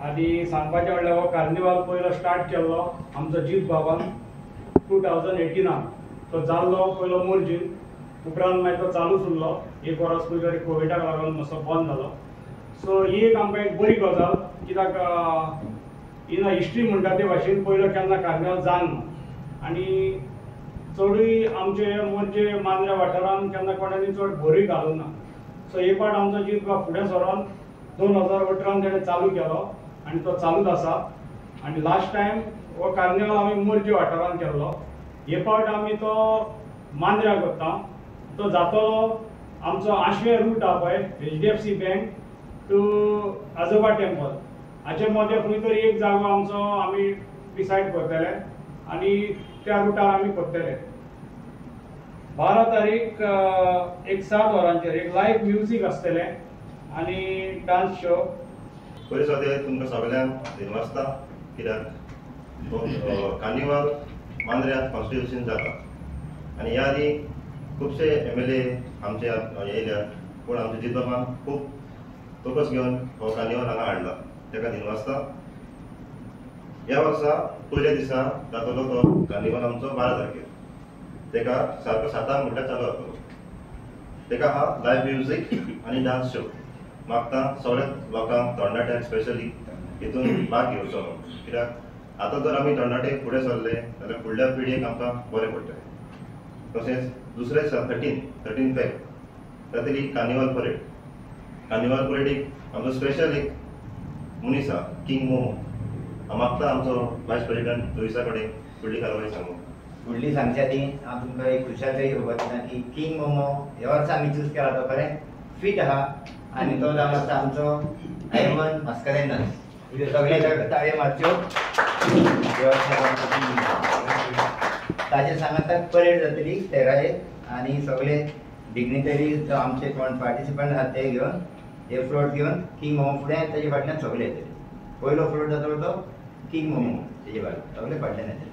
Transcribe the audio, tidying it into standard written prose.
आनी सांगपाचें म्हणल्यार हो कार्निवाल पयलो स्टार्ट केल्लो आमचो जीत बाबान 2018 तो जाल्लो पयलो मोरजीन, उपरांत मागीर तो चालूच उरलो 1 वर्स पयलीं कोविडाक लागून मातसो बंद जालो. सो ही एक आमकां एक बरी गजाल, कित्याक इन हिस्ट्री म्हणटा ते भाशेन पयलो केन्ना कार्निवाल जावंक ना आनी चडूय आमचे मोरजे मांद्रे वाठारांत केन्ना कोणांनी चड भरूय घालूंक ना. सो एक पाट आमचो जीत बाब फुडें सरोन 2018 ताणें चालू केलो आनी तो चालूच आसा. आनी लास्ट टायम हो कार्निवाल आमी मोरजे वाठारांत केल्लो. हे पावट आमी तो मांद्र्या करता. तो जातलो आमचो आशवे रूट आहा पळय HDFC बँक टू आजोबा टेंपल, हाचे मदें खंय तरी एक जागो आमचो आमी डिसायड करतले आनी त्या रुटार आमी करतले. 12 तारीख एक 7 वरांचेर एक लायव्ह म्युजीक आसतलें आनी डान्स शो. बरें सद्या तुमकां सगळ्यांक दिनवासता, कित्याक कार्निवाल मांद्र्यांत कॉन्स्टिट्युशन जाता आनी ह्या आदी खुबशे MLA आमचे येयल्यात, पूण आमच्या जीत बाबान खूब तोकस घेवन हो कार्निवाल हांगा हाडला. ताका दिनवासता. ह्या वर्सा पयल्या दिसा जातलो तो कार्निवाल आमचो 12 तारखेर. ताका सारको 7 म्हणल्यार चालू जातलो. ताका हा लायव्ह म्युजीक आनी डान्स शो. मागता सगळ्या लोकांक तरणाट्यांक स्पेशली हितून भाग घेवचो म्हणून, कित्याक आतां जर आमी तरणाटे फुडें सरले जाल्यार फुडल्या पिळगेक आमकां बरें पडटलें. तशेंच दुसरे 13 फेब तातूंत एक कार्निवाल परेड. कार्निवाल परेडीक आमचो स्पेशल एक मनीस आहा, किंग मोमो. हांव मागता आमचो वायस प्रेसिडेंट लुईसा कडेन फुडली कारवाई सांगूं. फुडली सांगच्या ती हांव तुमकां एक खुशालकाय घेवपाक दिता की किंग मोमो ह्या वर्सा आमी चूज केला तो खरें फीट आहा आनी तो जावन आसा आमचो आयवन मास्कारेन्हस. सगळे ताळे मारच्यो. ताचे सांगात परेड जातली तेरायेर आनी सगळे डिग्निटरी आमचे कोण पार्टिसिपंट आहात ते घेवन हे फ्लोट घेवन किंग मोमो फुडें ताचे फाटल्यान सगळे येतले. पयलो फ्लोट जातलो तो किंग मोमो, तेजे फाटल्यान सगळे फाटल्यान येतले.